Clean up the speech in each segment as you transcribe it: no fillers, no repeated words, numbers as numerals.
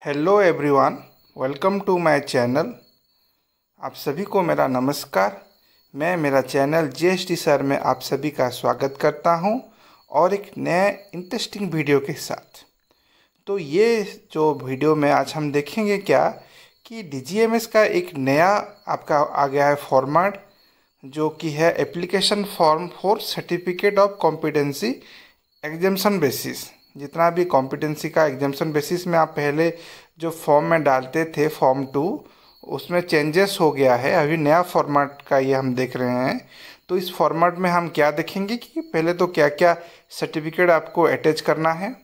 Hello everyone, welcome to my channel. आप सभी को मेरा नमस्कार। मैं मेरा चैनल जीएसटी सर में आप सभी का स्वागत करता हूं और एक नए इंटरेस्टिंग वीडियो के साथ। तो ये जो वीडियो में आज हम देखेंगे क्या कि डीजीएमएस का एक नया आपका आ गया है फॉर्मेट, जो कि है application form for certificate of competency exemption basis. जितना भी कॉम्पिटेंसी का एग्जाम्शन बेसिस में आप पहले जो फॉर्म में डालते थे फॉर्म 2, उसमें चेंजेस हो गया है। अभी नया फॉर्मेट का ये हम देख रहे हैं। तो इस फॉर्मेट में हम क्या देखेंगे कि पहले तो क्या क्या सर्टिफिकेट आपको अटैच करना है,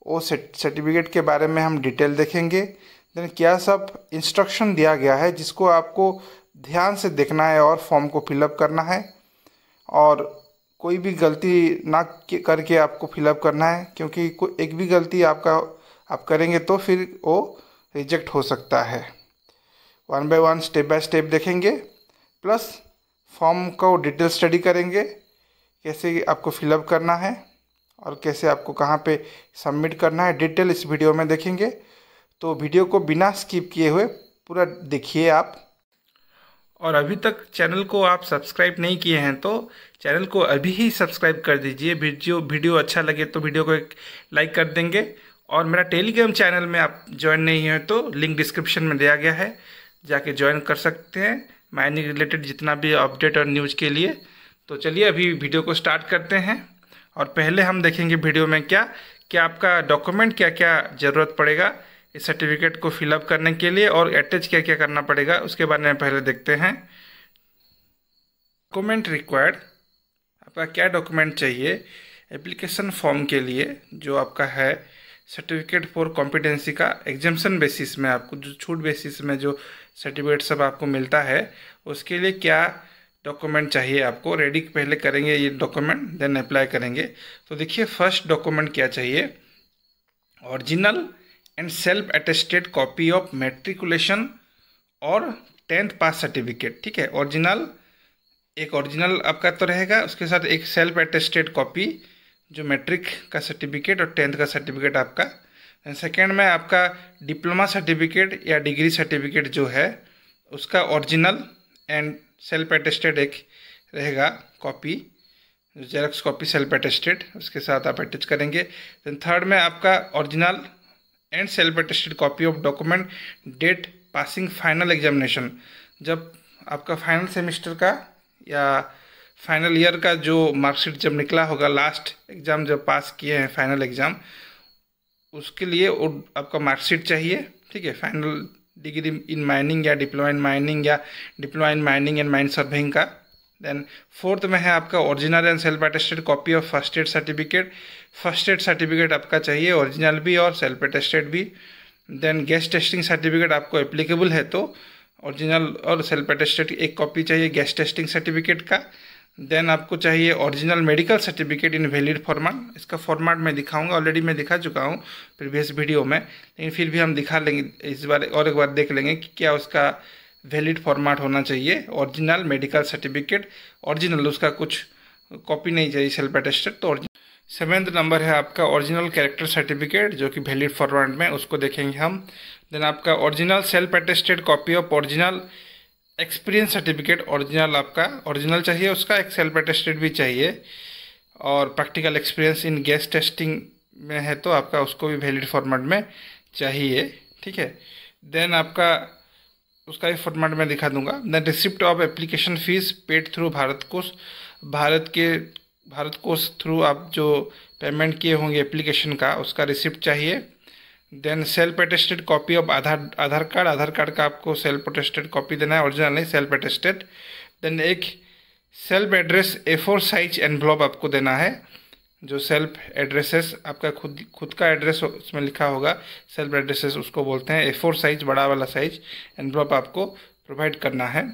वो सर्टिफिकेट के बारे में हम डिटेल देखेंगे। देन क्या सब इंस्ट्रक्शन दिया गया है जिसको आपको ध्यान से देखना है और फॉर्म को फिलअप करना है, और कोई भी गलती ना करके आपको फिलअप करना है, क्योंकि कोई एक भी गलती आप करेंगे तो फिर वो रिजेक्ट हो सकता है। One by one step by step देखेंगे, प्लस फॉर्म को डिटेल स्टडी करेंगे, कैसे आपको फिलअप करना है और कैसे आपको कहाँ पे सबमिट करना है, डिटेल इस वीडियो में देखेंगे। तो वीडियो को बिना स्किप किए हुए पूरा देखिए आप। और अभी तक चैनल को आप सब्सक्राइब नहीं किए हैं तो चैनल को अभी ही सब्सक्राइब कर दीजिए। वीडियो अच्छा लगे तो वीडियो को एक लाइक कर देंगे। और मेरा टेलीग्राम चैनल में आप ज्वाइन नहीं हैं तो लिंक डिस्क्रिप्शन में दिया गया है, जाके ज्वाइन कर सकते हैं माइनिंग रिलेटेड जितना भी अपडेट और न्यूज़ के लिए। तो चलिए अभी वीडियो को स्टार्ट करते हैं। और पहले हम देखेंगे वीडियो में क्या क्या आपका डॉक्यूमेंट क्या क्या ज़रूरत पड़ेगा इस सर्टिफिकेट को फिलअप करने के लिए, और अटैच क्या क्या करना पड़ेगा उसके बारे में पहले देखते हैं। डॉक्यूमेंट रिक्वायर्ड, आपका क्या डॉक्यूमेंट चाहिए एप्लीकेशन फॉर्म के लिए, जो आपका है सर्टिफिकेट फॉर कॉम्पिटेंसी का एग्जाम्शन बेसिस में, आपको जो छूट बेसिस में जो सर्टिफिकेट सब आपको मिलता है उसके लिए क्या डॉक्यूमेंट चाहिए आपको रेडी पहले करेंगे ये डॉक्यूमेंट, देन अप्लाई करेंगे। तो देखिए फर्स्ट डॉक्यूमेंट क्या चाहिए, original and self attested copy of matriculation और 10th पास सर्टिफिकेट। ठीक है, ओरिजिनल एक ओरिजिनल आपका तो रहेगा, उसके साथ एक सेल्फ अटेस्टेड कॉपी जो मैट्रिक का सर्टिफिकेट और 10th का सर्टिफिकेट आपका। सेकेंड में आपका डिप्लोमा सर्टिफिकेट या डिग्री सर्टिफिकेट जो है उसका ओरिजिनल एंड सेल्फ अटेस्टेड एक रहेगा copy, xerox copy self attested, उसके साथ आप अटैच करेंगे। देन थर्ड में आपका original and self attested copy of document date passing final examination, जब आपका फाइनल सेमेस्टर का या फाइनल ईयर का जो मार्कशीट जब निकला होगा, लास्ट एग्ज़ाम जब पास किए हैं फाइनल एग्ज़ाम, उसके लिए वो आपका मार्कशीट चाहिए। ठीक है, फाइनल डिग्री इन माइनिंग या डिप्लोमा इन माइनिंग या diploma in mining and mine surveying का। देन फोर्थ में है आपका original and self attested copy of first aid certificate. First aid certificate आपका चाहिए, ओरिजिनल भी और सेल्फ अटेस्टेड भी। देन गैस टेस्टिंग सर्टिफिकेट आपको एप्लीकेबल है तो ओरिजिनल और सेल्फ अटेस्टेड एक कॉपी चाहिए गैस टेस्टिंग सर्टिफिकेट का। देन आपको चाहिए original medical certificate in valid format. इसका फॉर्मेट मैं दिखाऊंगा, ऑलरेडी मैं दिखा चुका हूँ प्रीवियस वीडियो में, लेकिन फिर भी हम दिखा लेंगे इस बार और एक बार देख लेंगे कि क्या उसका वैलिड फॉर्मेट होना चाहिए। ओरिजिनल मेडिकल सर्टिफिकेट ओरिजिनल, उसका कुछ कॉपी नहीं चाहिए सेल्फ अटेस्टेड। तो सेवेंथ नंबर है आपका ओरिजिनल कैरेक्टर सर्टिफिकेट जो कि वैलिड फॉर्मेट में, उसको देखेंगे हम। देन आपका original self attested copy of original experience certificate, original आपका ओरिजिनल चाहिए, उसका एक सेल्फ अटेस्टेड भी चाहिए। और practical experience in gas testing में है तो आपका उसको भी वैलिड फॉर्मेट में चाहिए। ठीक है, देन आपका उसका भी फॉर्मेट में दिखा दूंगा। Then receipt of application fees paid through Bharat Kosh through आप जो पेमेंट किए होंगे एप्लीकेशन का, उसका रिसिप्ट चाहिए। Then self attested copy of Aadhaar card का आपको सेल्फ अटेस्टेड कॉपी देना है, ओरिजिनल नहीं सेल्फ अटेस्टेड। देन एक self address A4 size envelope आपको देना है, जो सेल्फ एड्रेसेस आपका खुद का एड्रेस उसमें लिखा होगा, सेल्फ एड्रेसेस उसको बोलते हैं। A4 साइज बड़ा वाला साइज एनवलप आपको प्रोवाइड करना है।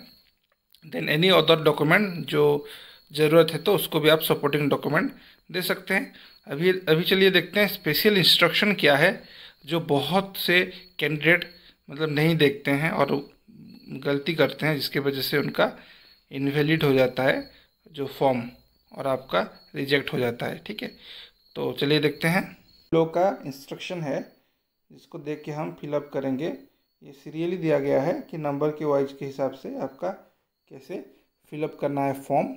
देन एनी अदर डॉक्यूमेंट जो ज़रूरत है तो उसको भी आप सपोर्टिंग डॉक्यूमेंट दे सकते हैं। अभी चलिए देखते हैं स्पेशल इंस्ट्रक्शन क्या है, जो बहुत से कैंडिडेट मतलब नहीं देखते हैं और गलती करते हैं, जिसकी वजह से उनका इनवैलिड हो जाता है जो फॉर्म और आपका रिजेक्ट हो जाता है। ठीक है, तो चलिए देखते हैं। लोग का इंस्ट्रक्शन है जिसको देख के हम फिलअप करेंगे। ये सीरियली दिया गया है कि नंबर के वाइज के हिसाब से आपका कैसे फिलअप करना है फॉर्म।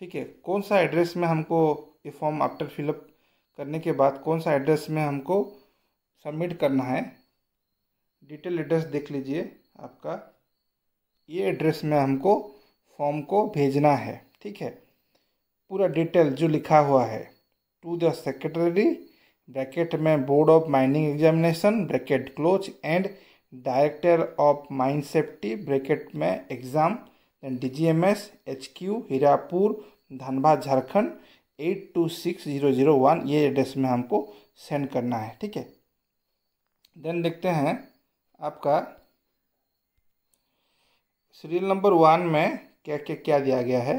ठीक है, कौन सा एड्रेस में हमको ये फॉर्म आफ्टर फिलअप करने के बाद कौन सा एड्रेस में हमको सबमिट करना है, डिटेल एड्रेस देख लीजिए आपका। ये एड्रेस में हमको फॉर्म को भेजना है। ठीक है, पूरा डिटेल जो लिखा हुआ है, टू द सेक्रेटरी ब्रैकेट में board of mining examination bracket close and director of mine safety bracket में exam then DGMS HQ Hirapur Dhanbad Jharkhand 826001, ये एड्रेस में हमको सेंड करना है। ठीक है, देन देखते हैं आपका सीरियल नंबर 1 में क्या क्या क्या दिया गया है।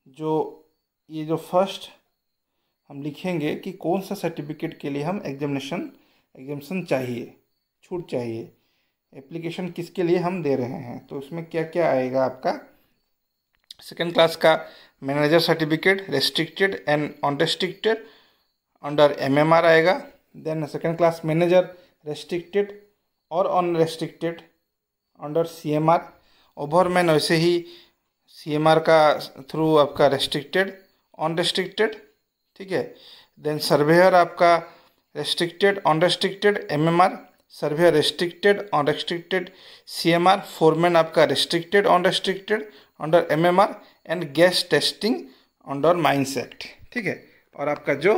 जो फर्स्ट हम लिखेंगे कि कौन सा सर्टिफिकेट के लिए हम एग्जामिनेशन चाहिए, छूट चाहिए, एप्लीकेशन किसके लिए हम दे रहे हैं। तो उसमें क्या क्या आएगा आपका, सेकेंड क्लास का manager certificate restricted and unrestricted under MMR आएगा। Then second class manager restricted और अनरेस्ट्रिक्टेड अंडर CMR। ओवरमैन वैसे ही CMR का थ्रू आपका रेस्ट्रिक्टेड अनरेस्ट्रिक्टेड। ठीक है, देन सर्वेयर आपका restricted unrestricted MMR, surveyor restricted unrestricted CMR, foreman आपका restricted unrestricted under MMR and gas testing under mines act. ठीक है, और आपका जो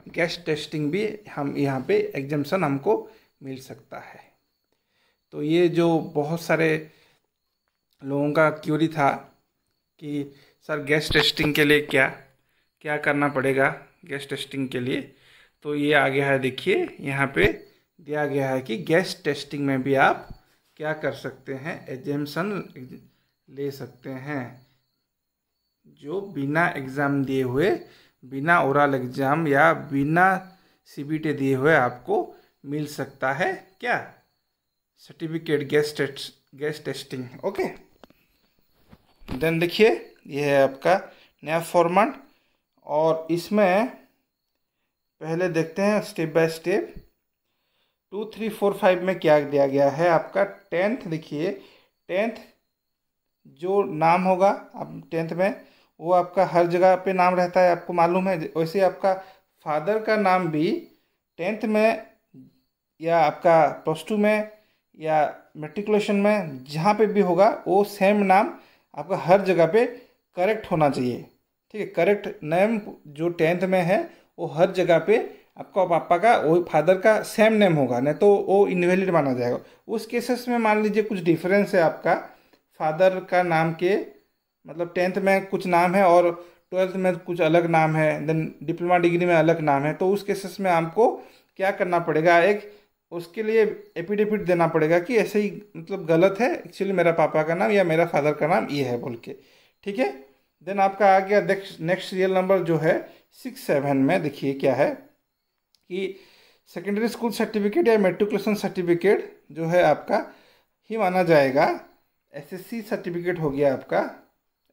गैस टेस्टिंग भी हम यहाँ पे एग्जाम्शन हमको मिल सकता है। तो ये जो बहुत सारे लोगों का क्यूरी था कि सर गैस टेस्टिंग के लिए क्या क्या करना पड़ेगा गैस टेस्टिंग के लिए, तो ये आ गया है। देखिए यहाँ पे दिया गया है कि गैस टेस्टिंग में भी आप क्या कर सकते हैं, एग्जाम्शन ले सकते हैं। जो बिना एग्ज़ाम दिए हुए, बिना ओरल एग्ज़ाम या बिना CBT दिए हुए आपको मिल सकता है क्या, certificate gas testing. Okay, then देखिए ये है आपका नया फॉर्मेट, और इसमें पहले देखते हैं स्टेप बाय स्टेप 2, 3, 4, 5 में क्या दिया गया है आपका। 10th देखिए, 10th जो नाम होगा आप 10th में, वो आपका हर जगह पे नाम रहता है, आपको मालूम है। वैसे आपका फादर का नाम भी 10th में या आपका +2 में या मेट्रिकुलेशन में जहाँ पे भी होगा, वो सेम नाम आपका हर जगह पे करेक्ट होना चाहिए। ठीक है, करेक्ट नेम जो 10th में है वो हर जगह पे आपका पापा का वो फादर का सेम नेम होगा, नहीं तो वो इनवैलिड माना जाएगा। उस केसेस में मान लीजिए कुछ डिफरेंस है आपका फादर का नाम के, मतलब 10th में कुछ नाम है और 12th में कुछ अलग नाम है, देन डिप्लोमा डिग्री में अलग नाम है, तो उस केसेस में आपको क्या करना पड़ेगा, एक उसके लिए एफिडेविट देना पड़ेगा कि ऐसे ही मतलब गलत है, एक्चुअली मेरा पापा का नाम या मेरा फादर का नाम ये है बोल के। ठीक है, देन आपका आ गया नेक्स्ट सीरियल नंबर जो है 6, 7 में। देखिए क्या है कि सेकेंडरी स्कूल सर्टिफिकेट या मेट्रिकुलेशन सर्टिफिकेट जो है आपका ही माना जाएगा। SSC सर्टिफिकेट हो गया आपका,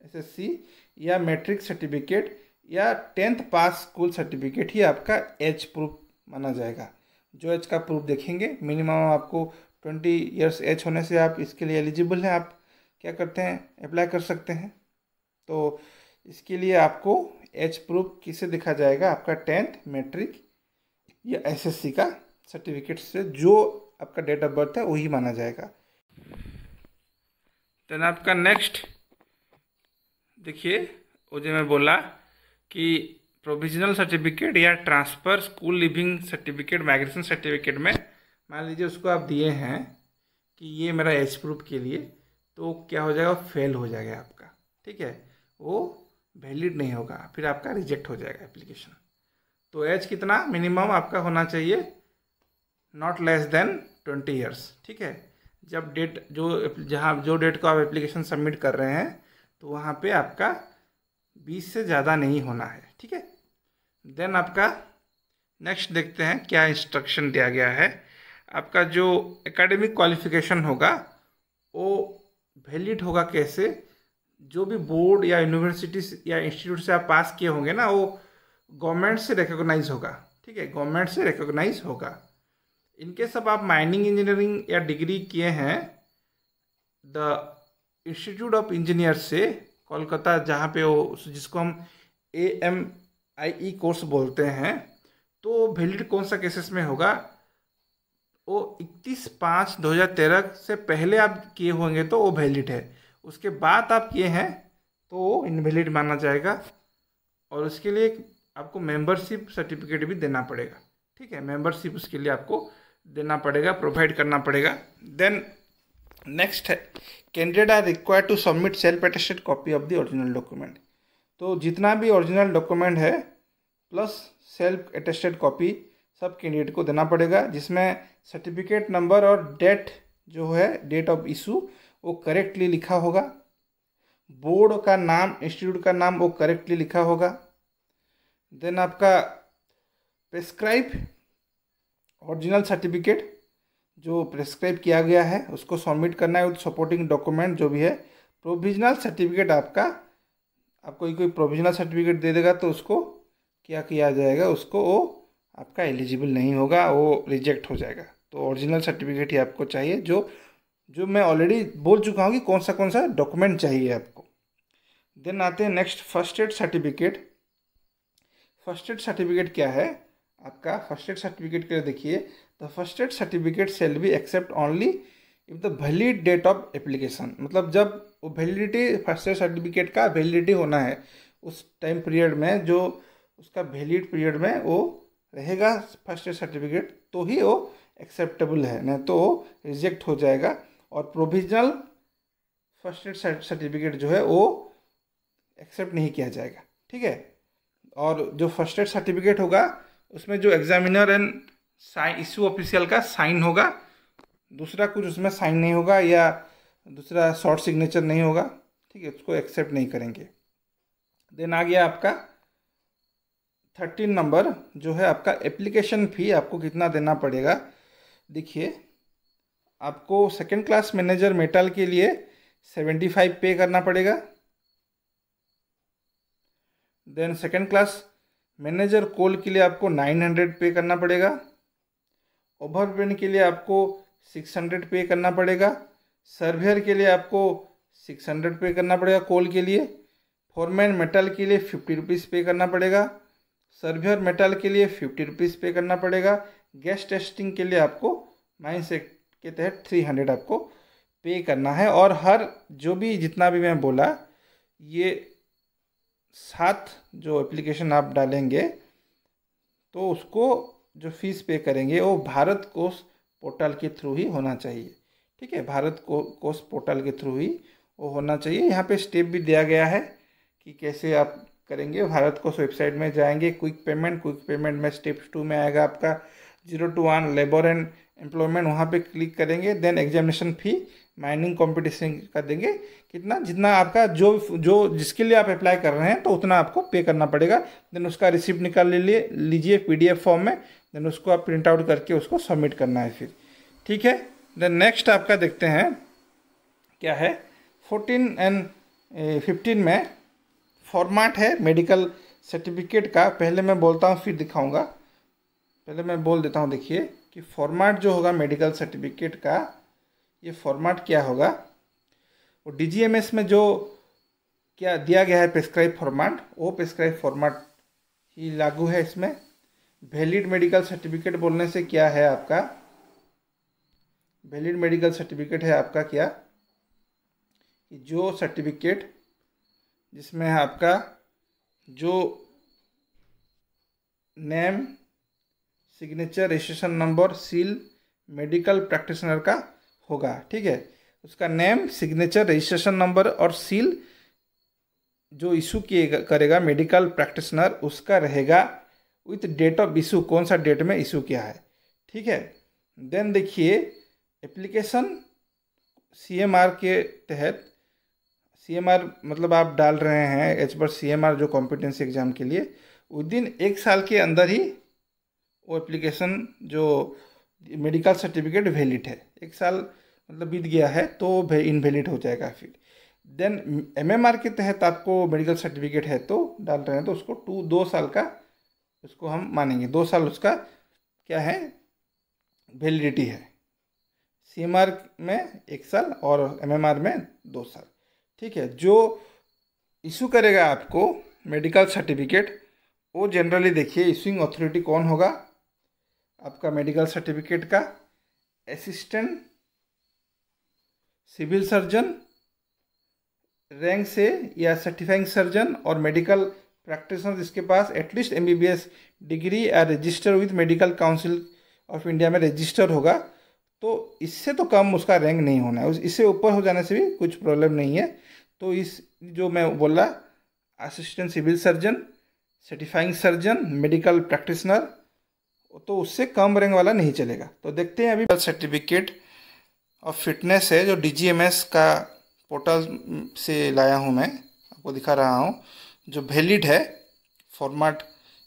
SSC या मैट्रिक सर्टिफिकेट या 10th पास स्कूल सर्टिफिकेट ही आपका एज प्रूफ माना जाएगा। जो एज का प्रूफ देखेंगे, मिनिमम आपको 20 इयर्स एज होने से आप इसके लिए एलिजिबल हैं, आप क्या करते हैं, अप्लाई कर सकते हैं। तो इसके लिए आपको एज प्रूफ किसे दिखा जाएगा, आपका 10th मैट्रिक या SSC का सर्टिफिकेट से जो आपका डेट ऑफ बर्थ है वही माना जाएगा। देन आपका नेक्स्ट देखिए, वो जो मैं बोला कि प्रोविजनल सर्टिफिकेट या transfer school leaving certificate migration certificate में मान लीजिए उसको आप दिए हैं कि ये मेरा एज प्रूफ के लिए, तो क्या हो जाएगा, फेल हो जाएगा आपका। ठीक है, वो वैलिड नहीं होगा, फिर आपका रिजेक्ट हो जाएगा एप्लीकेशन। तो एज कितना मिनिमम आपका होना चाहिए, नॉट लेस देन 20 ईयर्स। ठीक है, जब डेट जो डेट को आप एप्लीकेशन सबमिट कर रहे हैं तो वहाँ पे आपका 20 से ज़्यादा नहीं होना है। ठीक है, देन आपका नेक्स्ट देखते हैं क्या इंस्ट्रक्शन दिया गया है। आपका जो एकेडमिक क्वालिफिकेशन होगा वो वैलिड होगा कैसे, जो भी बोर्ड या यूनिवर्सिटी या इंस्टीट्यूट से आप पास किए होंगे ना, वो गवर्नमेंट से रिकॉग्नाइज होगा। ठीक है, गवर्नमेंट से रिकॉग्नाइज होगा। इनके सब आप माइनिंग इंजीनियरिंग या डिग्री किए हैं द इंस्टीट्यूट ऑफ इंजीनियर से कोलकाता, जहाँ पे वो जिसको हम AMIE कोर्स बोलते हैं, तो वैलिड कौन सा केसेस में होगा, वो 31/5/2013 से पहले आप किए होंगे तो वो वैलिड है। उसके बाद आप किए हैं तो वो इनवैलिड माना जाएगा, और उसके लिए आपको मेंबरशिप सर्टिफिकेट भी देना पड़ेगा। ठीक है, मेंबरशिप उसके लिए आपको देना पड़ेगा, प्रोवाइड करना पड़ेगा। देन नेक्स्ट है, candidate are required to submit self attested copy of the original document. तो जितना भी ओरिजिनल डॉक्यूमेंट है प्लस सेल्फ अटेस्टेड कॉपी सब कैंडिडेट को देना पड़ेगा, जिसमें सर्टिफिकेट नंबर और डेट जो है, डेट ऑफ इशू, वो करेक्टली लिखा होगा। बोर्ड का नाम, इंस्टीट्यूट का नाम वो करेक्टली लिखा होगा। देन आपका प्रेस्क्राइब ओरिजिनल सर्टिफिकेट जो प्रेस्क्राइब किया गया है उसको सबमिट करना है विद सपोर्टिंग डॉक्यूमेंट जो भी है। प्रोविजनल सर्टिफिकेट आपको कोई प्रोविजनल सर्टिफिकेट दे देगा तो उसको क्या किया जाएगा, उसको वो आपका एलिजिबल नहीं होगा, वो रिजेक्ट हो जाएगा। तो ओरिजिनल सर्टिफिकेट ही आपको चाहिए, जो मैं ऑलरेडी बोल चुका हूँ कि कौन सा डॉक्यूमेंट चाहिए आपको। देन आते हैं next, first aid certificate. First aid certificate क्या है आपका? फर्स्ट एड सर्टिफिकेट के लिए देखिए, the first aid certificate shall be accept only if the valid date of application, मतलब जब वो वैलिडिटी, फर्स्ट एड सर्टिफिकेट का वैलिडिटी होना है उस टाइम पीरियड में, जो उसका वैलिड पीरियड में वो रहेगा फर्स्ट एड सर्टिफिकेट, तो ही वो एक्सेप्टेबल है, नहीं तो वो रिजेक्ट हो जाएगा। और प्रोविजनल फर्स्ट एड सर्टिफिकेट जो है वो एक्सेप्ट नहीं किया जाएगा। ठीक है, और जो फर्स्ट एड सर्टिफिकेट होगा उसमें जो examiner and sign issue official का साइन होगा, दूसरा कुछ उसमें साइन नहीं होगा या दूसरा शॉर्ट सिग्नेचर नहीं होगा। ठीक है, उसको एक्सेप्ट नहीं करेंगे। देन आ गया आपका 13 नंबर, जो है आपका एप्लीकेशन फ़ी आपको कितना देना पड़ेगा। देखिए, आपको सेकेंड क्लास मैनेजर मेटल के लिए 75 पे करना पड़ेगा। देन सेकेंड क्लास मैनेजर कोल के लिए आपको 900 पे करना पड़ेगा। ओवरब्रेन के लिए आपको 600 पे करना पड़ेगा। सर्वेयर के लिए आपको 600 पे करना पड़ेगा कोल के लिए। फॉरमैन मेटल के लिए 50 रुपीज़ पे करना पड़ेगा। सर्वेयर मेटल के लिए 50 रुपीज़ पे करना पड़ेगा। गैस टेस्टिंग के लिए आपको माइंस एक्ट के तहत 300 आपको पे करना है। और हर जो भी जितना भी मैं बोला, ये 7 जो एप्लीकेशन आप डालेंगे तो उसको जो फीस पे करेंगे वो भारत कोष पोर्टल के थ्रू ही होना चाहिए। ठीक है, भारत कोष पोर्टल के थ्रू ही वो होना चाहिए। यहाँ पे स्टेप भी दिया गया है कि कैसे आप करेंगे। भारत कोष वेबसाइट में जाएंगे, क्विक पेमेंट में स्टेप 2 में आएगा आपका 0 to 1 लेबर एंड एम्प्लॉयमेंट, वहाँ पे क्लिक करेंगे। Then examination fee mining competition का देंगे, कितना जितना आपका जो जिसके लिए आप अप्लाई कर रहे हैं तो उतना आपको पे करना पड़ेगा। देन उसका रिसिप्ट निकाल लीजिए PDF फॉर्म में। देन उसको आप प्रिंट आउट करके उसको सबमिट करना है फिर। ठीक है, देन नेक्स्ट आपका देखते हैं क्या है। 14 एंड 15 में फॉर्मेट है मेडिकल सर्टिफिकेट का। पहले मैं बोलता हूँ फिर दिखाऊंगा। पहले मैं बोल देता हूँ, देखिए कि फॉर्मेट जो होगा मेडिकल सर्टिफिकेट का, ये फॉर्मेट क्या होगा, वो DGMS में जो क्या दिया गया है प्रेस्क्राइब फॉर्मेट, वो प्रेस्क्राइब फॉर्मेट ही लागू है इसमें। वैलिड मेडिकल सर्टिफिकेट बोलने से क्या है आपका, वैलिड मेडिकल सर्टिफिकेट है आपका क्या, कि जो सर्टिफिकेट जिसमें आपका जो name, signature, registration number, seal medical practitioner का होगा। ठीक है, उसका नेम, सिग्नेचर, रजिस्ट्रेशन नंबर और सील जो इशू करेगा मेडिकल प्रैक्टिशनर, उसका रहेगा विथ डेट ऑफ इशू, कौन सा डेट में इशू किया है। ठीक है, देन देखिए एप्लीकेशन CMR के तहत, CMR मतलब आप डाल रहे हैं एज पर CMR जो कॉम्पिटेंसी एग्जाम के लिए, विदिन 1 साल के अंदर ही वो एप्लीकेशन जो मेडिकल सर्टिफिकेट वैलिड है। 1 साल मतलब बीत गया है तो इनवैलिड हो जाएगा फिर। देन MMR के तहत आपको मेडिकल सर्टिफिकेट है तो डाल रहे हैं तो उसको 2 साल का उसको हम मानेंगे, 2 साल उसका क्या है वैलिडिटी है। CMR में 1 साल और MMR में 2 साल। ठीक है, जो इशू करेगा आपको मेडिकल सर्टिफिकेट, वो जनरली देखिए इशूइंग अथॉरिटी कौन होगा आपका मेडिकल सर्टिफिकेट का, असिस्टेंट सिविल सर्जन रैंक से या सर्टिफाइंग सर्जन और मेडिकल प्रैक्टिशनर जिसके पास एटलीस्ट MBBS डिग्री या register with medical council of India में रजिस्टर होगा। तो इससे तो कम उसका रैंक नहीं होना है, इससे ऊपर हो जाने से भी कुछ प्रॉब्लम नहीं है। तो इस जो मैं बोला assistant civil surgeon, certifying surgeon, medical practitioner, तो उससे कम रैंक वाला नहीं चलेगा। तो देखते हैं अभी सर्टिफिकेट ऑफ फिटनेस है जो DGMS का पोर्टल से लाया हूँ, मैं आपको दिखा रहा हूँ, जो वैलिड है फॉर्मेट।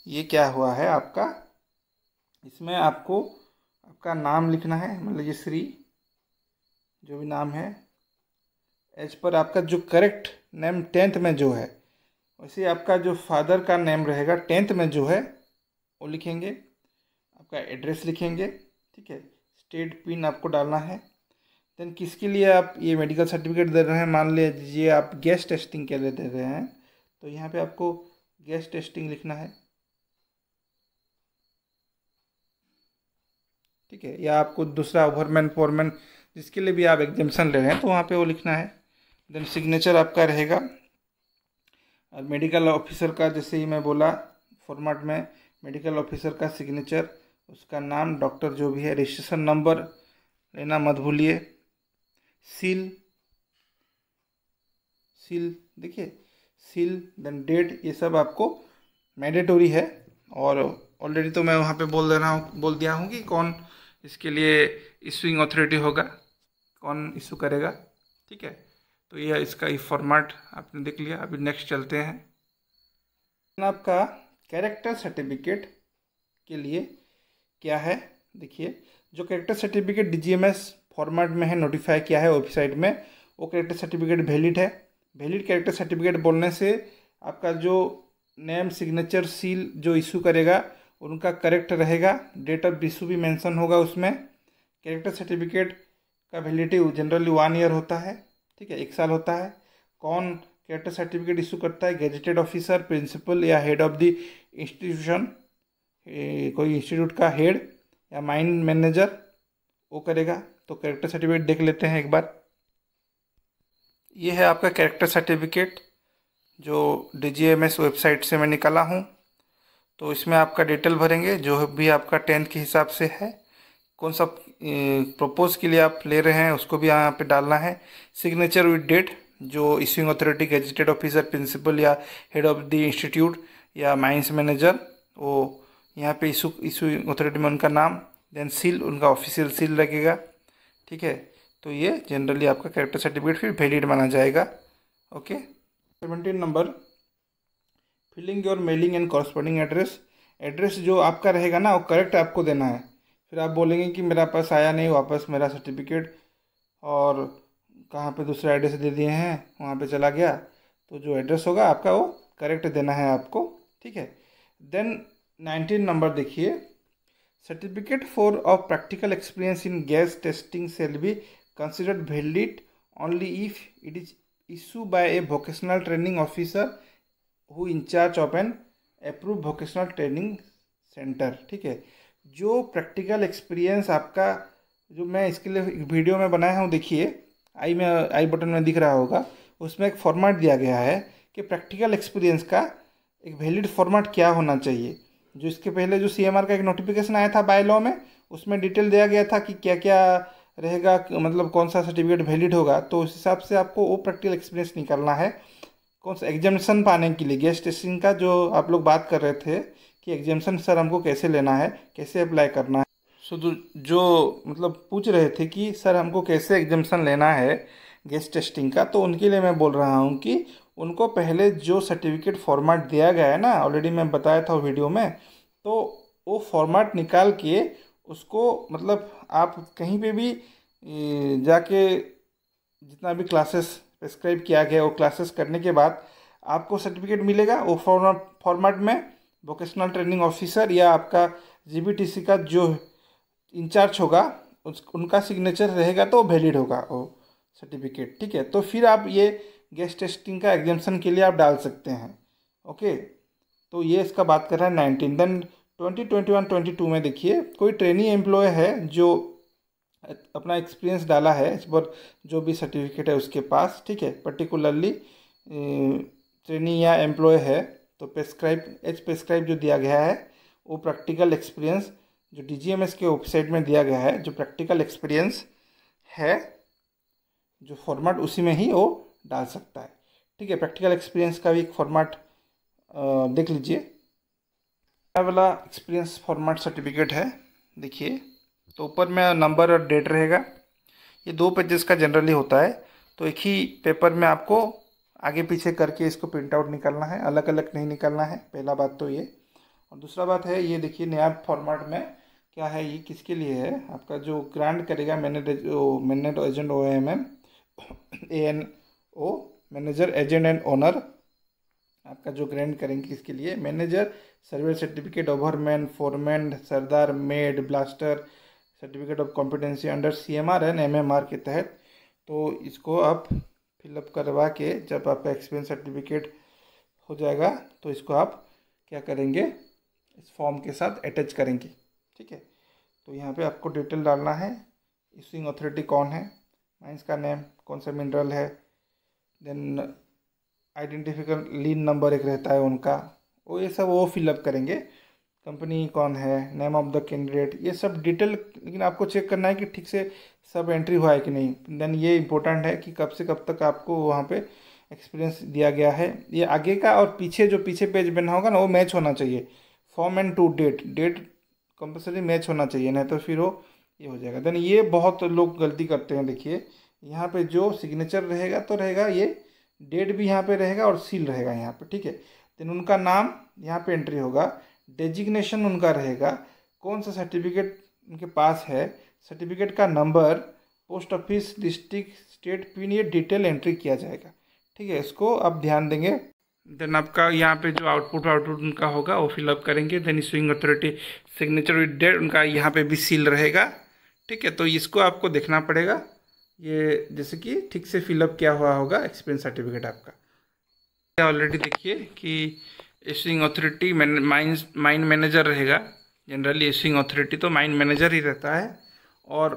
ये क्या हुआ है आपका, इसमें आपको आपका नाम लिखना है, मतलब ये श्री जो भी नाम है एज पर आपका जो करेक्ट नेम 10th में जो है, वैसे आपका जो फादर का नेम रहेगा 10th में जो है वो लिखेंगे, आपका एड्रेस लिखेंगे। ठीक है, स्टेट पिन आपको डालना है। देन किसके लिए आप ये मेडिकल सर्टिफिकेट दे रहे हैं, मान लीजिए आप गैस टेस्टिंग के लिए दे रहे हैं, तो यहाँ पे आपको गैस टेस्टिंग लिखना है। ठीक है, या आपको दूसरा ओवरमैन फोरमैन जिसके लिए भी आप एग्जामिशन ले रहे हैं तो वहाँ पे वो लिखना है। देन सिग्नेचर आपका रहेगा, और मेडिकल ऑफिसर का जैसे ही मैं बोला फॉर्मेट में मेडिकल ऑफिसर का सिग्नेचर, उसका नाम, डॉक्टर जो भी है, रजिस्ट्रेशन नंबर लेना मत भूलिए, सील देखिए सील, देन डेट, ये सब आपको मैंडेटरी है। और ऑलरेडी तो मैं वहाँ पे बोल दिया हूँ कि कौन इसके लिए इशूइंग अथॉरिटी होगा, कौन इशू करेगा। ठीक है, तो ये इसका ये फॉर्मेट आपने देख लिया। अभी नेक्स्ट चलते हैं। आपका कैरेक्टर सर्टिफिकेट के लिए क्या है, देखिए जो कैरेक्टर सर्टिफिकेट DGMS फॉर्मेट में है, नोटिफाई किया है वेबसाइट में, वो कैरेक्टर सर्टिफिकेट वैलिड है। वैलिड कैरेक्टर सर्टिफिकेट बोलने से आपका जो नेम, सिग्नेचर, सील जो इशू करेगा उनका करेक्ट रहेगा, डेट ऑफ इशू भी मेंशन होगा उसमें। कैरेक्टर सर्टिफिकेट का वैलिडिटी जनरली 1 ईयर होता है। ठीक है, 1 साल होता है। कौन कैरेक्टर सर्टिफिकेट इशू करता है, गेजेटेड ऑफिसर, प्रिंसिपल या हेड ऑफ द इंस्टीट्यूशन, कोई इंस्टीट्यूट का हेड या माइन मैनेजर, वो करेगा। तो कैरेक्टर सर्टिफिकेट देख लेते हैं एक बार। ये है आपका कैरेक्टर सर्टिफिकेट जो DGMS वेबसाइट से मैं निकाला हूँ। तो इसमें आपका डिटेल भरेंगे जो भी आपका 10th के हिसाब से है, कौन सा प्रपोज के लिए आप ले रहे हैं उसको भी यहाँ पे डालना है। सिग्नेचर विद डेट, जो issuing authority, gazetted officer, principal या हेड ऑफ द इंस्टीट्यूट या माइंस मैनेजर, वो यहाँ पे इशूइंग अथॉरिटी में उनका नाम। देन सील, उनका ऑफिशियल सील लगेगा। ठीक है, तो ये जनरली आपका कैरेक्टर सर्टिफिकेट फिर वैलिड माना जाएगा। Okay. 17 number, filling your mailing and corresponding address. Address जो आपका रहेगा ना वो करेक्ट आपको देना है। फिर आप बोलेंगे कि मेरा पास आया नहीं वापस मेरा सर्टिफिकेट, और कहाँ पे दूसरा एड्रेस दे दिए हैं वहाँ पे चला गया, तो जो एड्रेस होगा आपका वो करेक्ट देना है आपको। ठीक है। देन 19 नंबर देखिए, certificate for of practical experience in gas testing shall be considered valid only if it is issue by a vocational training officer who in charge of an approve vocational training centre. ठीक है, जो practical experience आपका, जो मैं इसके लिए video में बनाया हूँ, देखिए आई बटन में दिख रहा होगा, उसमें एक फॉर्मेट दिया गया है कि प्रैक्टिकल एक्सपीरियंस का एक वैलिड फॉर्मेट क्या होना चाहिए। जो इसके पहले जो CMR का एक नोटिफिकेशन आया था बाय लॉ में, उसमें डिटेल दिया गया था कि क्या क्या रहेगा, मतलब कौन सा सर्टिफिकेट वैलिड होगा। तो उस हिसाब से आपको वो प्रैक्टिकल एक्सपीरियंस निकालना है। कौन सा एग्जामिनेशन पाने के लिए, गैस टेस्टिंग का जो आप लोग बात कर रहे थे कि एग्जामिनेशन सर हमको कैसे लेना है, कैसे अप्लाई करना है, सो जो मतलब पूछ रहे थे कि सर हमको कैसे एग्जामिनेशन लेना है गैस टेस्टिंग का, तो उनके लिए मैं बोल रहा हूँ कि उनको पहले जो सर्टिफिकेट फॉर्मेट दिया गया है ना, ऑलरेडी मैं बताया था वीडियो में, तो वो फॉर्मेट निकाल के उसको, मतलब आप कहीं पे भी जाके जितना भी क्लासेस प्रेस्क्राइब किया गया वो क्लासेस करने के बाद आपको सर्टिफिकेट मिलेगा। वो फॉर्मेट में वोकेशनल ट्रेनिंग ऑफिसर या आपका GBTC का जो इंचार्ज होगा उनका सिग्नेचर रहेगा तो वैलिड होगा वो सर्टिफिकेट। ठीक है, तो फिर आप ये गैस टेस्टिंग का एग्जाम्शन के लिए आप डाल सकते हैं। ओके, तो ये इसका बात कर रहा है 19। देन 2021-22 में देखिए, कोई ट्रेनी एम्प्लॉय है जो अपना एक्सपीरियंस डाला है इस पर, जो भी सर्टिफिकेट है उसके पास। ठीक है, पर्टिकुलरली ट्रेनी या एम्प्लॉय है तो प्रेस्क्राइब जो दिया गया है वो प्रैक्टिकल एक्सपीरियंस जो DGMS के वेबसाइट में दिया गया है, जो प्रैक्टिकल एक्सपीरियंस है जो फॉर्मेट उसी में ही वो डाल सकता है। ठीक है, प्रैक्टिकल एक्सपीरियंस का भी एक फॉर्मेट देख लीजिए। वाला एक्सपीरियंस फॉर्मेट सर्टिफिकेट है, देखिए तो ऊपर में नंबर और डेट रहेगा। ये 2 पेजेस का जनरली होता है, तो एक ही पेपर में आपको आगे पीछे करके इसको प्रिंट आउट निकालना है, अलग अलग नहीं निकालना है। पहला बात तो ये, और दूसरा बात है ये देखिए नया फॉर्मेट में क्या है, ये किसके लिए है, आपका जो ग्रांट करेगा manager agent OAMM ANO manager agent and owner, आपका जो ग्रांट करेंगे किसके लिए, manager survey certificate, ओवरमैन, foreman, Sardar, made, blaster, certificate of competency under CMR and MMR के तहत। तो इसको आप फिलअप करवा के जब आपका एक्सपीरियंस सर्टिफिकेट हो जाएगा तो इसको आप क्या करेंगे, इस फॉर्म के साथ अटैच करेंगे। ठीक है, तो यहाँ पे आपको डिटेल डालना है, इशूइंग अथॉरिटी कौन है, माइंस का नेम, कौन सा मिनरल है, देन आइडेंटिफिकर लीन नंबर एक रहता है उनका, वो ये सब वो फिलअप करेंगे, कंपनी कौन है, नेम ऑफ द कैंडिडेट, ये सब डिटेल। लेकिन आपको चेक करना है कि ठीक से सब एंट्री हुआ है कि नहीं। देन ये इंपॉर्टेंट है कि कब से कब तक आपको वहाँ पे एक्सपीरियंस दिया गया है। ये आगे का और पीछे जो पीछे पेज बना होगा ना वो मैच होना चाहिए, form and to date compulsory match होना चाहिए, नहीं तो फिर वो ये हो जाएगा। देन ये बहुत लोग गलती करते हैं, देखिए यहाँ पे जो सिग्नेचर रहेगा तो रहेगा, ये डेट भी यहाँ पे रहेगा और सील रहेगा यहाँ पे। ठीक है, देन उनका नाम यहाँ पे एंट्री होगा, डेजिग्नेशन उनका रहेगा, कौन सा सर्टिफिकेट उनके पास है, सर्टिफिकेट का number, post office, district, state, pin, ये डिटेल एंट्री किया जाएगा। ठीक है, इसको आप ध्यान देंगे। देन आपका यहाँ पे जो आउटपुट उनका होगा वो फिलअप करेंगे। Then issuing authority signature with date उनका यहाँ पे भी सील रहेगा। ठीक है, तो इसको आपको देखना पड़ेगा, ये जैसे कि ठीक से फिलअप किया हुआ होगा एक्सपीरियंस सर्टिफिकेट आपका। ऑलरेडी देखिए कि इशूइंग अथॉरिटी माइन मैनेजर रहेगा, जनरली इशूइंग अथॉरिटी तो माइन मैनेजर ही रहता है, और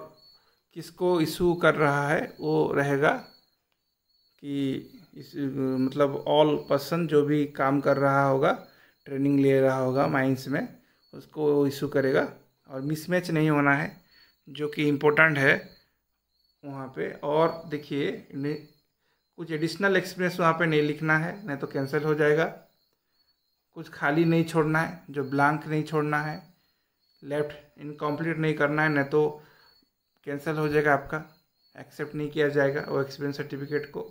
किसको इशू कर रहा है वो रहेगा कि मतलब ऑल पर्सन जो भी काम कर रहा होगा, ट्रेनिंग ले रहा होगा माइंस में, उसको इशू करेगा। और मिसमैच नहीं होना है, जो कि इम्पोर्टेंट है वहाँ पे। और देखिए कुछ एडिशनल एक्सपीरियंस वहाँ पे नहीं लिखना है, नहीं तो कैंसिल हो जाएगा। कुछ खाली नहीं छोड़ना है, जो ब्लैंक नहीं छोड़ना है, लेफ्ट इनकम्प्लीट नहीं करना है, नहीं तो कैंसिल हो जाएगा, आपका एक्सेप्ट नहीं किया जाएगा वो एक्सपीरियंस सर्टिफिकेट को।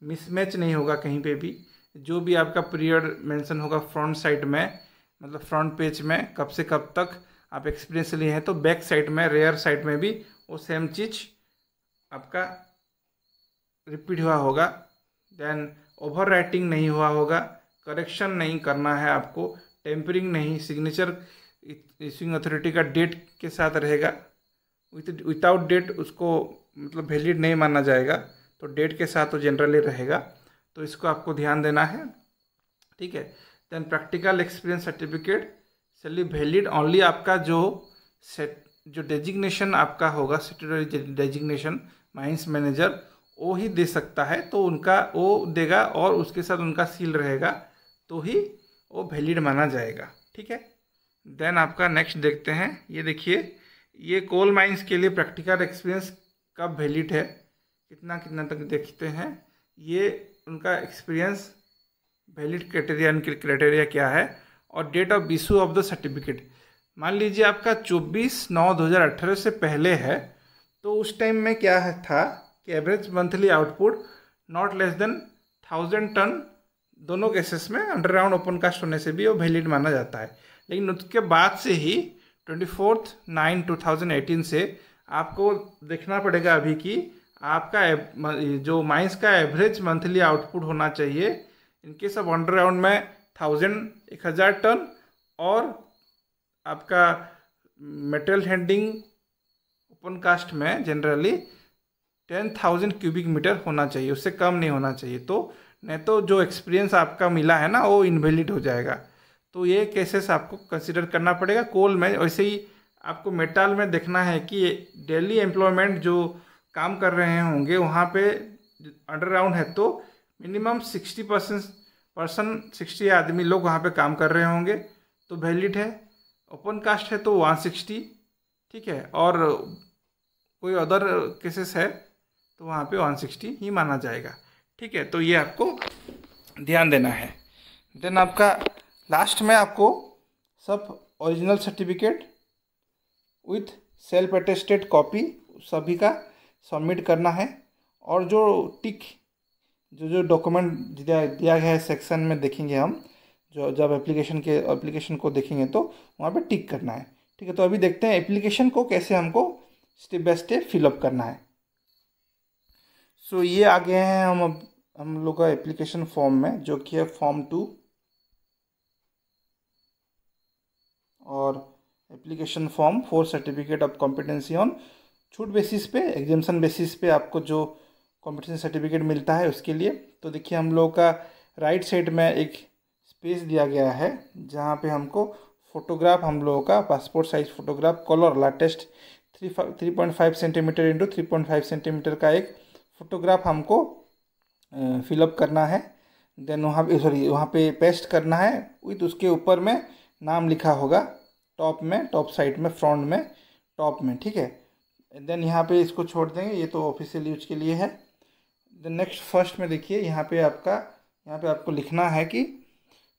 मिसमैच नहीं होगा कहीं पे भी, जो भी आपका पीरियड मेंशन होगा फ्रंट साइड में, मतलब फ्रंट पेज में कब से कब तक आप एक्सपीरियंस लिए हैं, तो बैक साइड में, रेयर साइड में भी वो सेम चीज़ आपका रिपीट हुआ होगा। देन ओवर राइटिंग नहीं हुआ होगा, करेक्शन नहीं करना है आपको, टेम्परिंग नहीं, सिग्नेचर इशूइंग अथॉरिटी का डेट के साथ रहेगा, विदाउट डेट उसको मतलब वैलिड नहीं माना जाएगा, तो डेट के साथ तो जनरली रहेगा, तो इसको आपको ध्यान देना है। ठीक है, देन प्रैक्टिकल एक्सपीरियंस सर्टिफिकेट चलिए वैलिड ओनली आपका जो डेजिग्नेशन आपका होगा, स्टेटरी डेजिग्नेशन माइंस मैनेजर, वो ही दे सकता है, तो उनका वो देगा और उसके साथ उनका सील रहेगा, तो ही वो वैलिड माना जाएगा। ठीक है, देन आपका नेक्स्ट देखते हैं, ये देखिए ये कोल माइंस के लिए प्रैक्टिकल एक्सपीरियंस कब वैलिड है, कितना कितना तक देखते हैं। ये उनका एक्सपीरियंस वैलिड क्राइटेरिया क्या है, और date of issue of the certificate. मान लीजिए आपका 24/9/2018 से पहले है, तो उस टाइम में क्या था कि average monthly output not less than 1000 ton, दोनों केसेस में अंडरग्राउंड ओपन कास्ट होने से भी वो वैलिड माना जाता है। लेकिन उसके बाद से ही 24/9/2018 से आपको देखना पड़ेगा अभी कि आपका जो माइंस का एवरेज मंथली आउटपुट होना चाहिए इनके सब अंडरग्राउंड में 1000 टन, और आपका मेटेरियल हैंडलिंग ओपन कास्ट में जनरली 10,000 क्यूबिक मीटर होना चाहिए, उससे कम नहीं होना चाहिए। तो नहीं तो जो एक्सपीरियंस आपका मिला है ना वो इनवैलिड हो जाएगा। तो ये केसेस आपको कंसिडर करना पड़ेगा। कोल में वैसे ही आपको मेटल में देखना है कि डेली एम्प्लॉयमेंट जो काम कर रहे होंगे वहाँ पे अंडरग्राउंड है तो मिनिमम 60 आदमी लोग वहाँ पे काम कर रहे होंगे तो वैलिड है। ओपन कास्ट है तो 160, ठीक है, और कोई अदर केसेस है तो वहाँ पे 160 ही माना जाएगा, ठीक है। तो ये आपको ध्यान देना है। देन आपका लास्ट में आपको सब original certificate with self attested copy सभी का सबमिट करना है। और जो टिक जो डॉक्यूमेंट दिया गया है सेक्शन में देखेंगे हम, जो जब एप्लीकेशन को देखेंगे तो वहाँ पे टिक करना है, ठीक है। तो अभी देखते हैं एप्लीकेशन को कैसे हमको स्टेप बाय स्टेप फिलअप करना है। सो ये आ गए हैं हम लोग का एप्लीकेशन फॉर्म में, जो कि है फॉर्म 2। और application form for certificate of competency on छूट बेसिस पे, एग्जाम्शन बेसिस पे आपको जो कॉम्पिटेंसी सर्टिफिकेट मिलता है उसके लिए। तो देखिए हम लोग का राइट साइड में एक स्पेस दिया गया है जहाँ पे हमको फोटोग्राफ, हम लोगों का passport size photograph colour latest 3.5 centimetre into 3.5 centimetre का एक फ़ोटोग्राफ हमको फिलअप करना है। देन वहाँ पे पेस्ट करना है विथ उसके ऊपर में नाम लिखा होगा टॉप साइड में, फ्रंट में, टॉप में, ठीक है। देन यहाँ पे इसको छोड़ देंगे, ये तो ऑफिशियल यूज के लिए है। देन नेक्स्ट फर्स्ट में देखिए यहाँ पे आपको लिखना है कि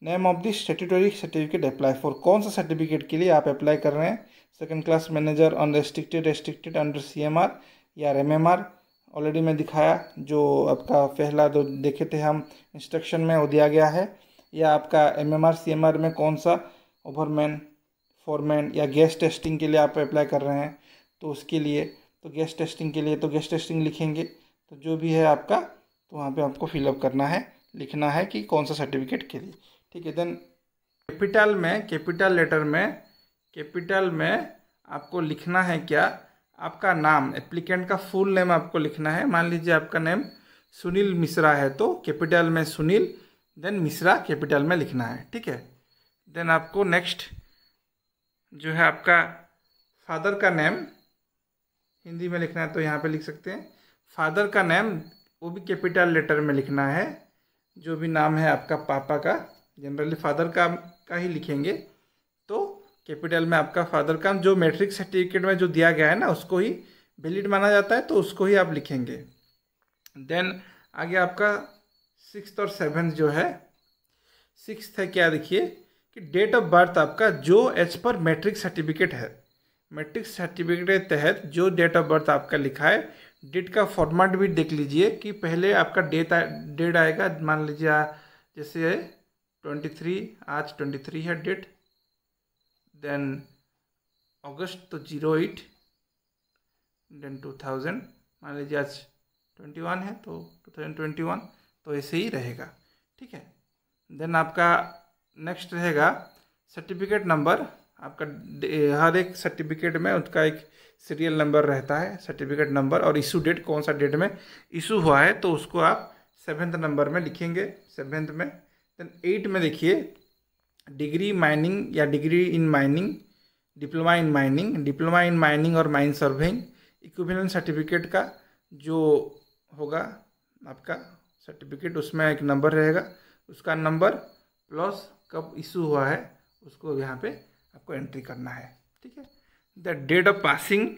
name of the statutory certificate apply for, कौन सा सर्टिफिकेट के लिए आप अप्लाई कर रहे हैं। Second class manager unrestricted, restricted, under CMR या MMR। ऑलरेडी मैं दिखाया, जो आपका पहला जो देखे थे हम इंस्ट्रक्शन में वो दिया गया है। या आपका MMR CMR में कौन सा ओवरमैन, फोरमैन या गैस टेस्टिंग के लिए आप अप्लाई कर रहे हैं तो उसके लिए, तो गैस टेस्टिंग के लिए तो गैस टेस्टिंग लिखेंगे। तो जो भी है आपका, तो वहाँ पे आपको फिलअप करना है, लिखना है कि कौन सा सर्टिफिकेट के लिए, ठीक है। देन कैपिटल में आपको लिखना है क्या, आपका नाम, एप्लीकेंट का फुल नेम आपको लिखना है। मान लीजिए आपका नेम सुनील मिश्रा है तो कैपिटल में सुनील, देन मिश्रा कैपिटल में लिखना है, ठीक है। देन आपको नेक्स्ट जो है आपका फादर का नेम हिंदी में लिखना है तो यहाँ पे लिख सकते हैं। फादर का नेम वो भी कैपिटल लेटर में लिखना है। जो भी नाम है आपका पापा का, जनरली फादर का ही लिखेंगे तो कैपिटल में आपका फादर का, जो मैट्रिक सर्टिफिकेट में जो दिया गया है ना उसको ही वैलिड माना जाता है तो उसको ही आप लिखेंगे। देन आगे आपका 6th और 7th जो है, 6th है क्या, देखिए कि डेट ऑफ बर्थ आपका जो एज पर मैट्रिक सर्टिफिकेट है, मैट्रिक सर्टिफिकेट के तहत जो डेट ऑफ बर्थ आपका लिखा है, डेट का फॉर्मेट भी देख लीजिए कि पहले आपका डेट आएगा। मान लीजिए जैसे 23, आज 23 है डेट, देन अगस्त तो 08, देन 2000, मान लीजिए आज 21 है तो 2021, तो ऐसे ही रहेगा, ठीक है। देन आपका नेक्स्ट रहेगा सर्टिफिकेट नंबर। आपका हर एक सर्टिफिकेट में उसका एक सीरियल नंबर रहता है, सर्टिफिकेट नंबर, और इशू डेट, कौन सा डेट में इशू हुआ है तो उसको आप 7th नंबर में लिखेंगे, 7th में। देन 8 में देखिए डिग्री माइनिंग या degree in mining, diploma in mining और माइन सर्वेइंग इक्विवेलेंट सर्टिफिकेट का जो होगा आपका सर्टिफिकेट, उसमें एक नंबर रहेगा, उसका नंबर प्लस कब इशू हुआ है उसको यहाँ पे आपको एंट्री करना है, ठीक है। द डेट ऑफ पासिंग,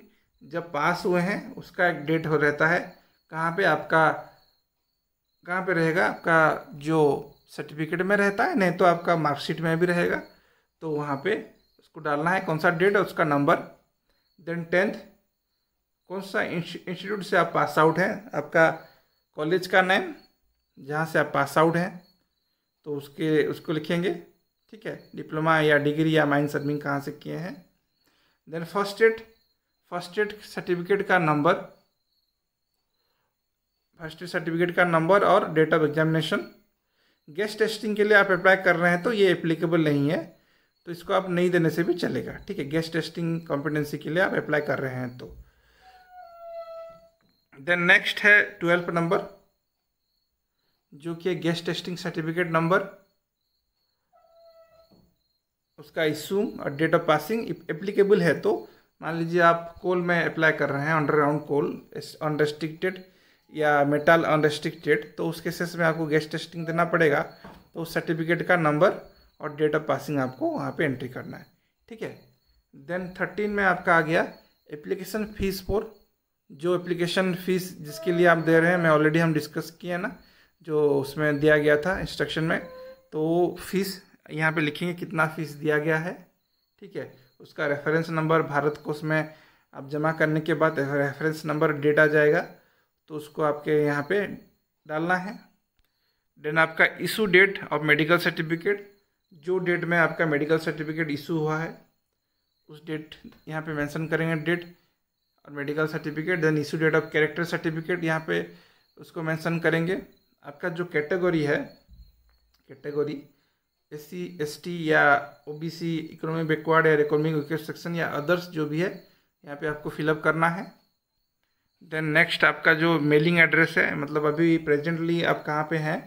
जब पास हुए हैं उसका एक डेट हो रहता है, कहाँ पे रहेगा आपका, जो सर्टिफिकेट में रहता है, नहीं तो आपका मार्कशीट में भी रहेगा, तो वहाँ पे उसको डालना है कौन सा डेट है उसका नंबर। देन 10th, कौन सा इंस्टीट्यूट से आप पास आउट हैं, आपका कॉलेज का नेम जहाँ से आप पास आउट हैं तो उसको लिखेंगे, ठीक है। डिप्लोमा या डिग्री या माइन सर्विंग कहाँ से किए हैं। देन फर्स्ट एड सर्टिफिकेट का नंबर और date of examination. Gas testing के लिए आप अप्लाई कर रहे हैं तो ये एप्लीकेबल नहीं है, तो इसको आप नहीं देने से भी चलेगा, ठीक है। गेस्ट टेस्टिंग कॉम्पिटेंसी के लिए आप अप्लाई कर रहे हैं तो देन नेक्स्ट है 12 नंबर, जो कि गैस टेस्टिंग सर्टिफिकेट नंबर, उसका इशू और डेट ऑफ पासिंग एप्लीकेबल है। तो मान लीजिए आप कोल में अप्लाई कर रहे हैं, अंडरग्राउंड कोल अनरेस्ट्रिक्टेड या मेटल अनरेस्ट्रिक्टेड, तो उस केसेस में आपको गैस टेस्टिंग देना पड़ेगा। तो उस सर्टिफिकेट का नंबर और डेट ऑफ पासिंग आपको वहाँ पे एंट्री करना है, ठीक है। देन 13 में आपका आ गया एप्लीकेशन फीस फॉर, जो एप्लीकेशन फ़ीस जिसके लिए आप दे रहे हैं, मैं ऑलरेडी हम डिस्कस किए ना, जो उसमें दिया गया था इंस्ट्रक्शन में। तो फीस यहाँ पे लिखेंगे कितना फ़ीस दिया गया है, ठीक है। उसका रेफरेंस नंबर भारत कोष में आप जमा करने के बाद रेफरेंस नंबर डेट आ जाएगा, तो उसको आपके यहाँ पे डालना है। देन आपका issue date of medical certificate, जो डेट में आपका मेडिकल सर्टिफिकेट इशू हुआ है उस डेट यहाँ पे मेंशन करेंगे, डेट और medical certificate. Then issue date of character certificate यहाँ पे उसको मेंशन करेंगे। आपका जो कैटेगरी है, कैटेगरी SC ST या OBC, इकोनॉमिक बैकवर्ड या इकोनॉमिक वीकर सेक्शन या अदर्स जो भी है, यहाँ पे आपको फिलअप करना है। देन नेक्स्ट आपका जो मेलिंग एड्रेस है, मतलब अभी प्रेजेंटली आप कहाँ पे हैं,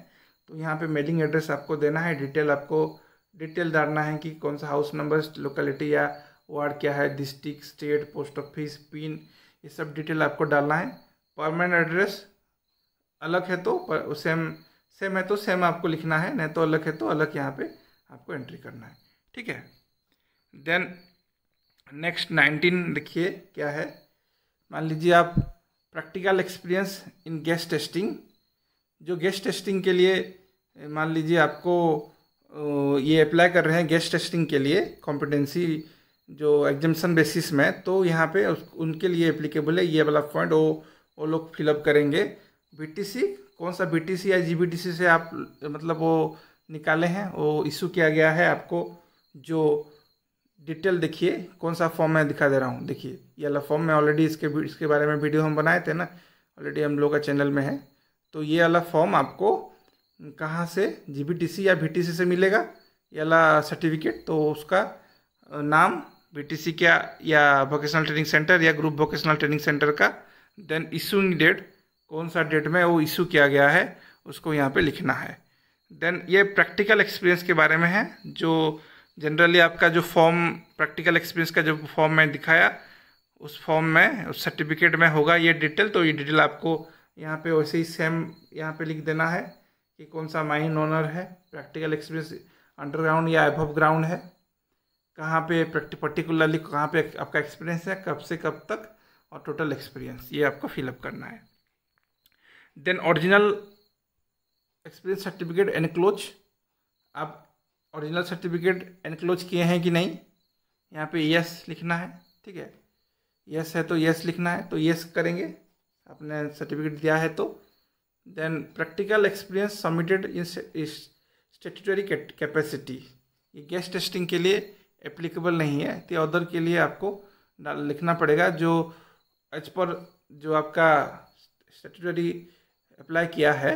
तो यहाँ पे मेलिंग एड्रेस आपको देना है। डिटेल आपको डिटेल डालना है कि कौन सा हाउस नंबर, लोकेलिटी या वार्ड क्या है, district, state, post office, pin, ये सब डिटेल आपको डालना है। परमानेंट एड्रेस अलग है तो सेम है तो सेम आपको लिखना है, नहीं तो अलग है तो अलग यहाँ पे आपको एंट्री करना है, ठीक है। देन नेक्स्ट 19 देखिए क्या है। मान लीजिए आप practical experience in gas testing, जो गैस टेस्टिंग के लिए मान लीजिए आपको ये अप्लाई कर रहे हैं गैस टेस्टिंग के लिए कॉम्पिटेंसी जो एग्जामिशन बेसिस में, तो यहाँ पे उनके लिए एप्लीकेबल है ये वाला पॉइंट, वो लोग फिलअप करेंगे। BTC, कौन सा BTC या GBTC से आप मतलब वो निकाले हैं, वो इशू किया गया है आपको। जो डिटेल देखिए कौन सा फॉर्म मैं दिखा दे रहा हूँ, देखिए ये वाला फॉर्म में ऑलरेडी इसके बारे में वीडियो हम बनाए थे ना, ऑलरेडी हम लोग का चैनल में है। तो ये वाला फॉर्म आपको कहाँ से, GBTC या BTC से मिलेगा ये वाला सर्टिफिकेट। तो उसका नाम BTC क्या या वोकेशनल ट्रेनिंग सेंटर या ग्रुप वोकेशनल ट्रेनिंग सेंटर का, देन इशूइंग डेट, कौन सा डेट में वो इशू किया गया है उसको यहाँ पे लिखना है। देन ये प्रैक्टिकल एक्सपीरियंस के बारे में है, जो जनरली आपका जो फॉर्म प्रैक्टिकल एक्सपीरियंस का जो फॉर्म में दिखाया उस फॉर्म में उस सर्टिफिकेट में होगा ये डिटेल। तो ये डिटेल आपको यहाँ पे वैसे ही सेम यहाँ पे लिख देना है कि कौन सा माइन ओनर है, प्रैक्टिकल एक्सपीरियंस अंडरग्राउंड या अबव ग्राउंड है, कहाँ पे पर्टिकुलरली कहाँ पे आपका एक्सपीरियंस है, कब से कब तक, और टोटल एक्सपीरियंस ये आपको फिलअप करना है। Then original experience certificate enclose, आप ओरिजिनल सर्टिफिकेट एनक्लोज किए हैं कि नहीं, यहाँ पे यस लिखना है, ठीक है। यस है तो यस लिखना है, तो यस करेंगे, आपने सर्टिफिकेट दिया है तो। Then practical experience submitted in statutory capacity, ये गैस टेस्टिंग के लिए एप्लीकेबल नहीं है, तो अदर के लिए आपको लिखना पड़ेगा। जो एज पर जो आपका स्टैट्यूटरी अप्लाई किया है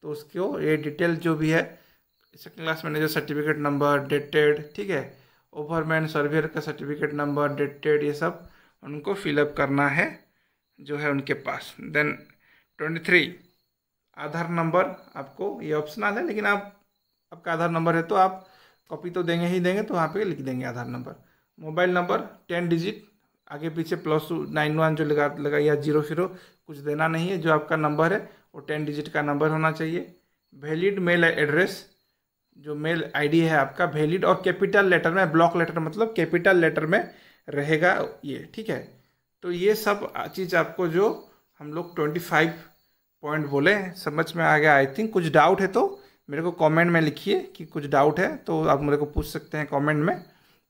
तो उसको ये डिटेल जो भी है, second class manager certificate number, dated, ठीक है, ओवरमैन सर्वेयर का सर्टिफिकेट नंबर, डेटेड, ये सब उनको फिलअप करना है जो है उनके पास। देन 23 आधार नंबर, आपको ये ऑप्शनल है, लेकिन आपका आधार नंबर है तो आप कॉपी तो देंगे ही देंगे, तो वहाँ पे लिख देंगे आधार नंबर। मोबाइल नंबर 10 डिजिट, आगे पीछे +91 जो लगा या 00 कुछ देना नहीं है, जो आपका नंबर है वो 10 डिजिट का नंबर होना चाहिए। वैलिड मेल एड्रेस, जो मेल आईडी है आपका वैलिड और कैपिटल लेटर में, ब्लॉक लेटर मतलब कैपिटल लेटर में रहेगा ये, ठीक है। तो ये सब चीज़ आपको जो हम लोग 25 पॉइंट बोले समझ में आ गया आई थिंक। कुछ डाउट है तो मेरे को कमेंट में लिखिए कि कुछ डाउट है तो आप मेरे को पूछ सकते हैं कमेंट में,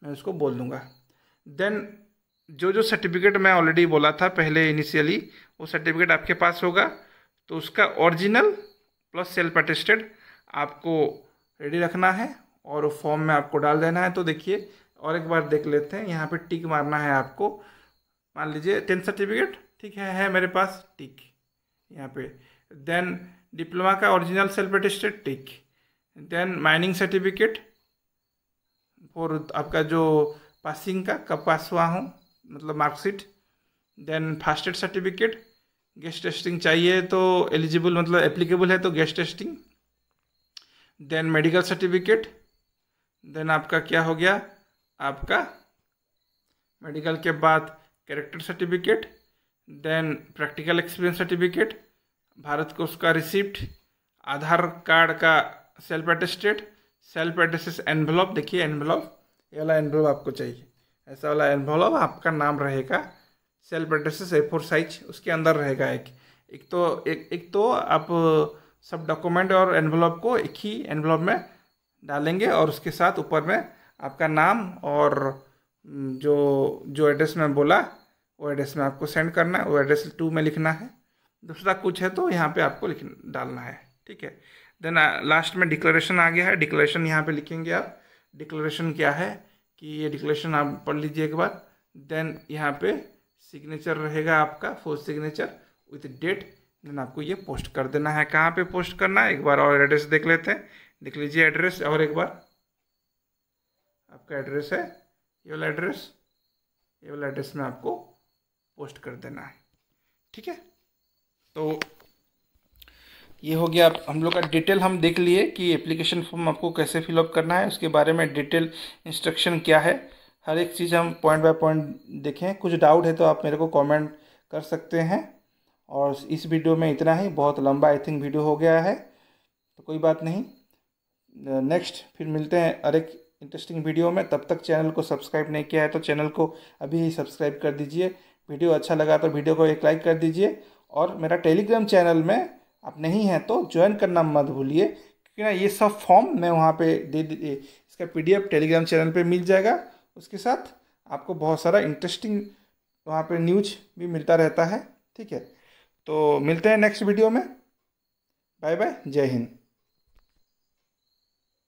मैं उसको बोल दूंगा। देन जो सर्टिफिकेट मैं ऑलरेडी बोला था पहले इनिशियली, वो सर्टिफिकेट आपके पास होगा तो उसका ओरिजिनल प्लस सेल्फ अटेस्टेड आपको रेडी रखना है और फॉर्म में आपको डाल देना है। तो देखिए और एक बार देख लेते हैं, यहाँ पे टिक मारना है आपको। मान लीजिए 10th सर्टिफिकेट ठीक है मेरे पास, टिक यहाँ पे। देन डिप्लोमा का ओरिजिनल सेल्फ अटेस्टेड, टिक। देन माइनिंग सर्टिफिकेट और आपका जो पासिंग का कब पास हुआ हूँ मतलब marksheet. Then first aid certificate, gas testing चाहिए तो एलिजिबल मतलब एप्लीकेबल है तो gas testing, then medical certificate, then आपका क्या हो गया, आपका मेडिकल के बाद character certificate, then practical experience certificate, Bharat course का रिसिप्ट, आधार कार्ड का self attested, self attested envelope, देखिए एनवलप, ये वाला एनवलप आपको चाहिए, ऐसा वाला एनवलप आपका नाम रहेगा, सेल्फ अटेस्टेड A4 साइज उसके अंदर रहेगा। एक तो आप सब डॉक्यूमेंट और एनवलप को एक ही एनवलप में डालेंगे और उसके साथ ऊपर में आपका नाम और जो जो एड्रेस में बोला वो एड्रेस में आपको सेंड करना है, वो एड्रेस 2 में लिखना है। दूसरा कुछ है तो यहाँ पे आपको डालना है, ठीक है। देन लास्ट में डिक्लेरेशन आ गया है, डिक्लेरेशन यहाँ पे लिखेंगे आप। डिक्लेरेशन क्या है कि ये डिक्लेरेशन आप पढ़ लीजिए एक बार। देन यहाँ पे सिग्नेचर रहेगा आपका, 4 सिग्नेचर विथ डेट। देन आपको ये पोस्ट कर देना है। कहाँ पे पोस्ट करना है एक बार और एड्रेस देख लेते हैं, देख लीजिए एड्रेस और एक बार। आपका एड्रेस है ये वाला एड्रेस, ये वाला एड्रेस में आपको पोस्ट कर देना है, ठीक है। तो ये हो गया हम लोग का डिटेल, हम देख लिए कि एप्लीकेशन फॉर्म आपको कैसे फिलअप करना है, उसके बारे में डिटेल इंस्ट्रक्शन क्या है, हर एक चीज़ हम पॉइंट बाय पॉइंट देखें। कुछ डाउट है तो आप मेरे को कमेंट कर सकते हैं। और इस वीडियो में इतना ही, बहुत लंबा आई थिंक वीडियो हो गया है, तो कोई बात नहीं, नेक्स्ट फिर मिलते हैं हर एक इंटरेस्टिंग वीडियो में। तब तक चैनल को सब्सक्राइब नहीं किया है तो चैनल को अभी ही सब्सक्राइब कर दीजिए। वीडियो अच्छा लगा तो वीडियो को एक लाइक कर दीजिए, और मेरा टेलीग्राम चैनल में आप नहीं हैं तो ज्वाइन करना मत भूलिए, क्योंकि ना ये सब फॉर्म मैं वहाँ पे इसका PDF टेलीग्राम चैनल पे मिल जाएगा। उसके साथ आपको बहुत सारा इंटरेस्टिंग वहाँ पे न्यूज भी मिलता रहता है, ठीक है। तो मिलते हैं नेक्स्ट वीडियो में, बाय बाय, जय हिंद।